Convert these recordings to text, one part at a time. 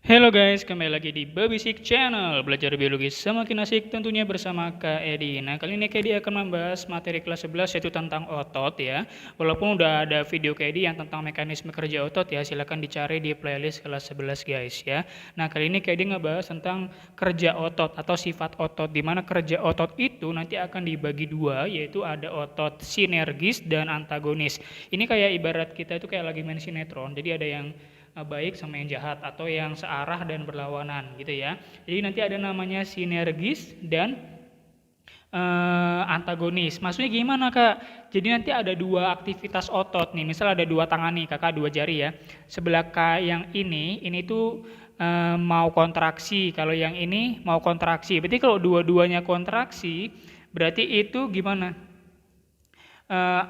Halo guys, kembali lagi di Babisik Channel. Belajar biologi semakin asik tentunya bersama Kak Edi. Nah, kali ini Kak Edi akan membahas materi kelas 11 yaitu tentang otot ya. Walaupun udah ada video Kak Edi yang tentang mekanisme kerja otot ya, silahkan dicari di playlist kelas 11 guys ya. Nah, kali ini Kak Edi ngebahas tentang kerja otot atau sifat otot, di mana kerja otot itu nanti akan dibagi dua, yaitu ada otot sinergis dan antagonis. Ini kayak ibarat kita itu kayak lagi main sinetron, jadi ada yang baik sama yang jahat atau yang searah dan berlawanan gitu ya. Jadi nanti ada namanya sinergis dan antagonis. Maksudnya gimana Kak? Jadi nanti ada dua aktivitas otot nih. Misal ada dua tangan nih Kakak, dua jari ya. Sebelah yang ini tuh mau kontraksi. Kalau yang ini mau kontraksi. Berarti kalau dua-duanya kontraksi, berarti itu gimana?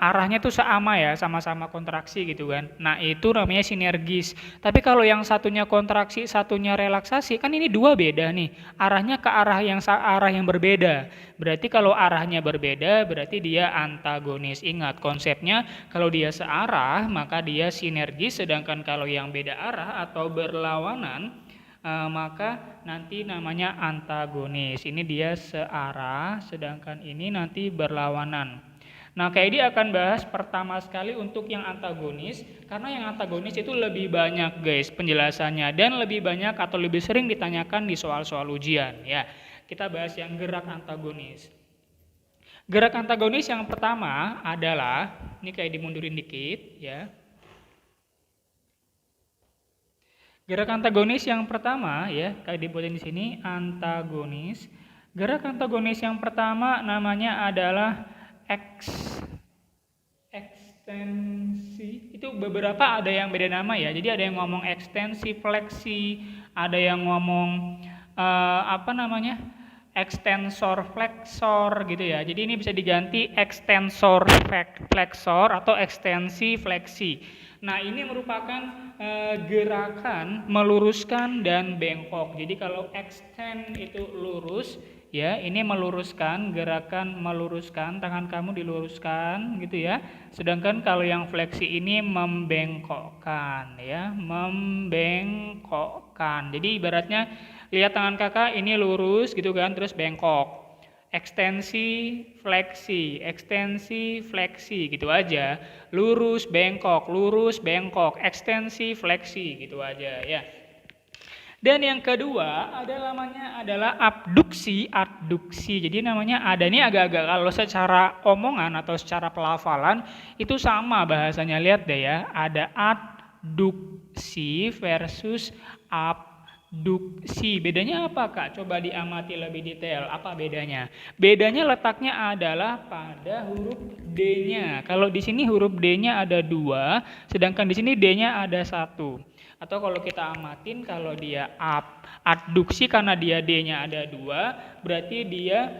Arahnya tuh sama ya, sama-sama kontraksi gitu kan. Nah, itu namanya sinergis. Tapi kalau yang satunya kontraksi, satunya relaksasi, kan ini dua beda nih. Arahnya ke arah yang berbeda. Berarti kalau arahnya berbeda, berarti dia antagonis. Ingat konsepnya, kalau dia searah, maka dia sinergis, sedangkan kalau yang beda arah atau berlawanan, maka nanti namanya antagonis. Ini dia searah, sedangkan ini nanti berlawanan. Nah, Kak Edi akan bahas pertama sekali untuk yang antagonis, karena yang antagonis itu lebih banyak guys penjelasannya dan lebih banyak atau lebih sering ditanyakan di soal-soal ujian ya. Kita bahas yang gerak antagonis. Gerak antagonis yang pertama adalah, ini kayak dimundurin dikit ya. Gerak antagonis yang pertama ya, kayak dibuatin di sini antagonis. Gerak antagonis yang pertama namanya adalah ekstensi. Itu beberapa ada yang beda nama ya. Jadi ada yang ngomong ekstensi fleksi, ada yang ngomong apa namanya? Ekstensor flexor gitu ya. Jadi ini bisa diganti ekstensor flexor atau ekstensi fleksi. Nah, ini merupakan gerakan meluruskan dan bengkok. Jadi kalau extend itu lurus, ya, ini meluruskan, gerakan meluruskan, tangan kamu diluruskan gitu ya. Sedangkan kalau yang fleksi ini membengkokkan ya, membengkokkan. Jadi ibaratnya lihat tangan kakak ini lurus gitu kan, terus bengkok. Ekstensi, fleksi gitu aja. Lurus, bengkok, ekstensi, fleksi gitu aja ya. Dan yang kedua adalah abduksi. Jadi namanya ada ini agak-agak kalau secara omongan atau secara pelafalan itu sama bahasanya. Lihat deh ya, ada adduksi versus abduksi. Bedanya apa Kak? Coba diamati lebih detail. Apa bedanya? Bedanya letaknya adalah pada huruf D-nya. Kalau di sini huruf D-nya ada 2, sedangkan di sini D-nya ada 1. Atau kalau kita amatin, kalau dia adduksi karena dia D-nya ada 2, berarti dia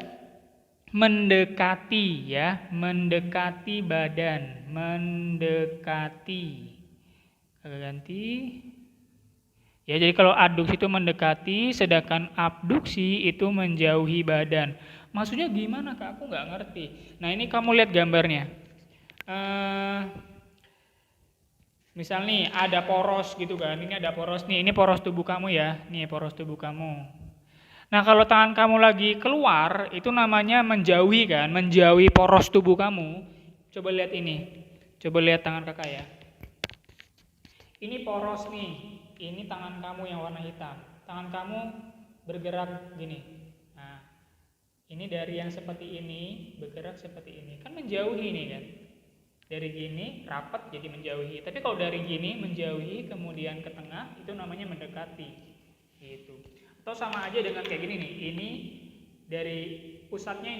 mendekati ya, mendekati badan, mendekati. Ganti. Ya, jadi kalau adduksi itu mendekati, sedangkan abduksi itu menjauhi badan. Maksudnya gimana Kak? Aku nggak ngerti. Nah, ini kamu lihat gambarnya. Misal nih ada poros gitu kan, ini ada poros nih, ini poros tubuh kamu ya, nih poros tubuh kamu. Nah, kalau tangan kamu lagi keluar, itu namanya menjauhi kan, menjauhi poros tubuh kamu. Coba lihat ini, coba lihat tangan kakak ya. Ini poros nih, ini tangan kamu yang warna hitam. Tangan kamu bergerak gini. Nah, ini dari yang seperti ini, bergerak seperti ini, kan menjauhi nih kan. Dari gini rapat jadi menjauhi. Tapi kalau dari gini menjauhi kemudian ke tengah itu namanya mendekati. Gitu. Atau sama aja dengan kayak gini nih. Ini dari pusatnya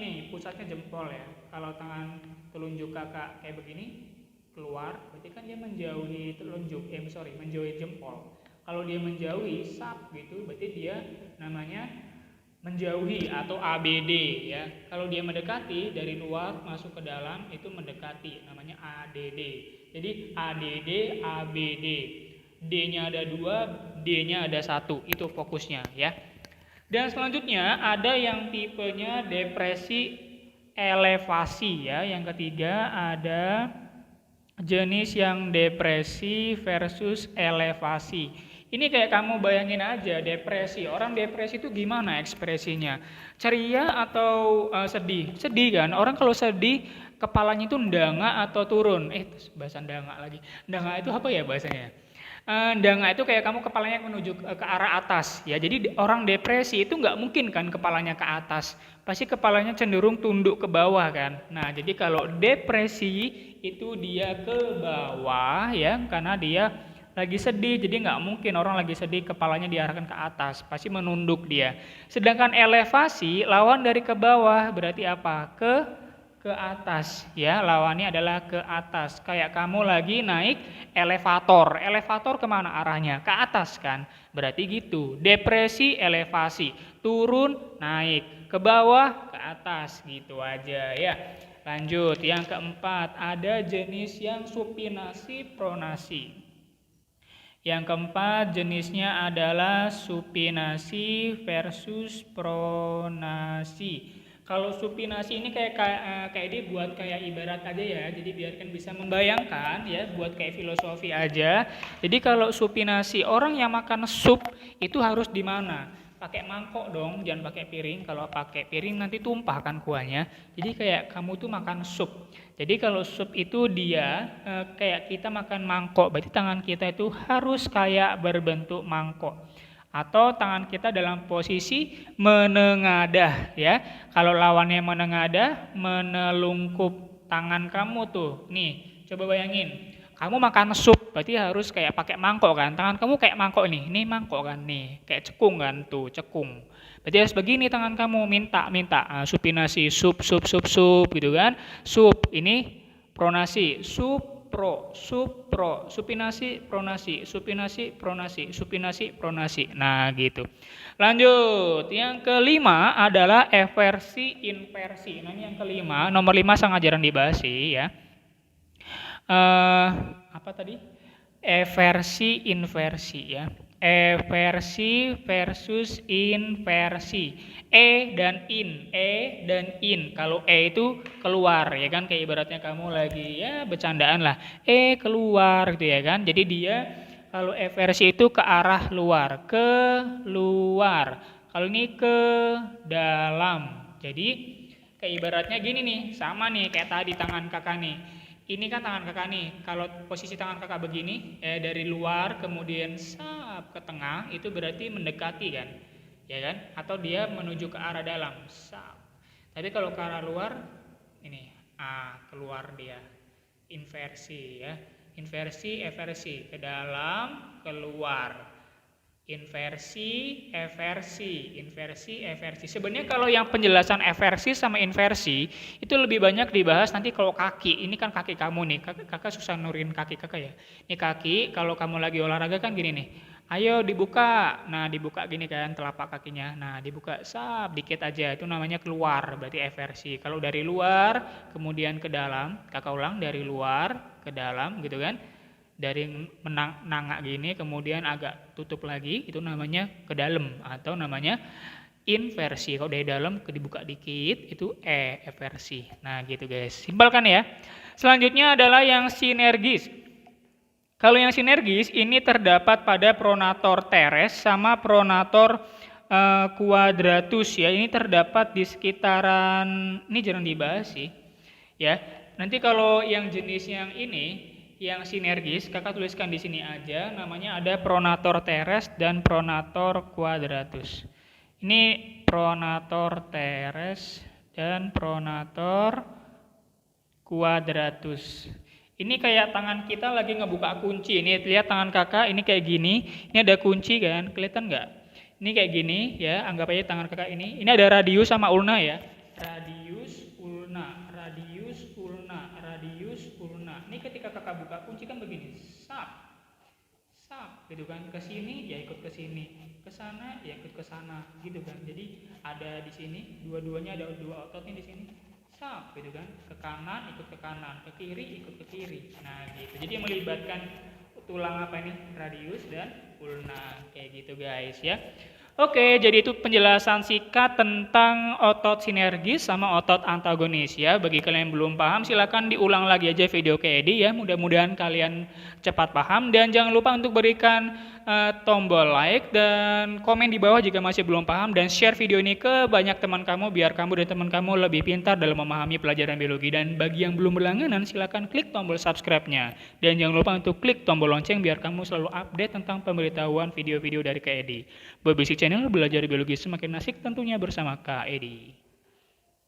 jempol ya. Kalau tangan telunjuk kakak kayak begini keluar, berarti kan dia menjauhi telunjuk. Menjauhi jempol. Kalau dia menjauhi sap gitu, berarti dia namanya menjauhi atau ABD ya. Kalau dia mendekati dari luar masuk ke dalam itu mendekati, namanya ADD. Jadi ADD, ABD. D-nya ada 2, D-nya ada 1. Itu fokusnya ya. Dan selanjutnya ada yang tipenya depresi elevasi ya. Yang ketiga ada jenis yang depresi versus elevasi. Ini kayak kamu bayangin aja depresi. Orang depresi itu gimana ekspresinya? Ceria atau sedih? Sedih kan? Orang kalau sedih kepalanya itu ndanga atau turun. Bahasa ndanga lagi. Ndanga itu apa ya bahasanya? Ndanga itu kayak kamu kepalanya menuju ke arah atas ya. Jadi orang depresi itu nggak mungkin kan kepalanya ke atas. Pasti kepalanya cenderung tunduk ke bawah kan. Nah, jadi kalau depresi itu dia ke bawah ya karena dia lagi sedih, jadi nggak mungkin orang lagi sedih kepalanya diarahkan ke atas, pasti menunduk dia. Sedangkan elevasi lawan dari ke bawah berarti apa? Ke atas ya, lawannya adalah ke atas. Kayak kamu lagi naik elevator, elevator kemana arahnya? Ke atas kan? Berarti gitu. Depresi elevasi, turun naik, ke bawah ke atas gitu aja ya. Lanjut, yang keempat ada jenis yang supinasi pronasi. Yang keempat jenisnya adalah supinasi versus pronasi. Kalau supinasi ini kayak dia buat kayak ibarat aja ya. Jadi biarkan bisa membayangkan ya, buat kayak filosofi aja. Jadi kalau supinasi, orang yang makan sup itu harus di mana? Pakai mangkok dong, jangan pakai piring. Kalau pakai piring nanti tumpah kan kuahnya. Jadi kayak kamu tuh makan sup. Jadi kalau sup itu dia kayak kita makan mangkok, berarti tangan kita itu harus kayak berbentuk mangkok. Atau tangan kita dalam posisi menengadah ya. Kalau lawannya menengadah, menelungkup tangan kamu tuh. Nih, coba bayangin. Kamu makan sup, berarti harus kayak pakai mangkok kan. Tangan kamu kayak mangkok nih. Ini mangkok kan nih, kayak cekung kan tuh, cekung. Berarti harus begini tangan kamu, minta. Supinasi, sup gitu kan. Sup, ini pronasi, supro, supinasi, pronasi. Nah, gitu. Lanjut, yang kelima adalah eversi, inversi. Nah, ini yang kelima, nomor 5 sangat jarang dibahas sih ya. Apa tadi? Eversi, inversi ya. Eversi versus inversi. E dan in. Kalau itu keluar ya kan, kayak ibaratnya kamu lagi ya bercandaan lah. Keluar gitu ya kan. Jadi dia kalau eversi itu ke arah luar, keluar. Kalau ini ke dalam. Jadi kayak ibaratnya gini nih, sama nih kayak tadi tangan kakak nih. Ini kan tangan kakak nih, kalau posisi tangan kakak begini, dari luar kemudian sap ke tengah, itu berarti mendekati kan, ya kan? Atau dia menuju ke arah dalam, sap. Tapi kalau ke arah luar, ini, keluar dia, inversi ya. Inversi, eversi, ke dalam, keluar. Inversi, eversi. Sebenarnya kalau yang penjelasan eversi sama inversi itu lebih banyak dibahas nanti kalau kaki. Ini kan kaki kamu nih. Kakak susah nurin kaki kakak ya. Ini kaki, kalau kamu lagi olahraga kan gini nih. Ayo dibuka. Nah, dibuka gini kan telapak kakinya. Nah, dibuka sap dikit aja. Itu namanya keluar, berarti eversi. Kalau dari luar kemudian ke dalam, kakak ulang dari luar ke dalam gitu kan. Dari nangak gini kemudian agak tutup lagi, itu namanya ke dalam atau namanya inversi. Kalau dari dalam dibuka dikit itu eversi. Nah gitu guys, simpel kan ya. Selanjutnya adalah yang sinergis. Kalau yang sinergis ini terdapat pada pronator teres sama pronator quadratus ya. Ini terdapat di sekitaran, ini jarang dibahas sih ya. Nanti kalau yang jenis yang ini yang sinergis, kakak tuliskan di sini aja, namanya ada pronator teres dan pronator quadratus. Ini pronator teres dan pronator quadratus. Ini kayak tangan kita lagi ngebuka kunci. Ini lihat tangan kakak, ini kayak gini. Ini ada kunci kan, kelihatan nggak? Ini kayak gini ya, anggap aja tangan kakak ini. Ini ada radius sama ulna ya. Radius, ulna. Ini ketika kakak buka kunci kan begini, sap, gitu kan, ke sini ya ikut ke sini, ke sana ya ikut ke sana, gitu kan. Jadi ada di sini, dua-duanya ada dua ototnya di sini, sap, gitu kan, ke kanan ikut ke kanan, ke kiri ikut ke kiri. Nah gitu. Jadi yang melibatkan tulang apa ini, radius dan ulna, kayak gitu guys ya. Oke, jadi itu penjelasan singkat tentang otot sinergis sama otot antagonis ya. Bagi kalian yang belum paham, silakan diulang lagi aja video kayak ini ya. Mudah-mudahan kalian cepat paham dan jangan lupa untuk berikan tombol like dan komen di bawah jika masih belum paham, dan share video ini ke banyak teman kamu biar kamu dan teman kamu lebih pintar dalam memahami pelajaran biologi. Dan bagi yang belum berlangganan silakan klik tombol subscribe-nya dan jangan lupa untuk klik tombol lonceng biar kamu selalu update tentang pemberitahuan video-video dari Kak Edi. Berbisik Channel, belajar biologi semakin asik tentunya bersama Kak Edi.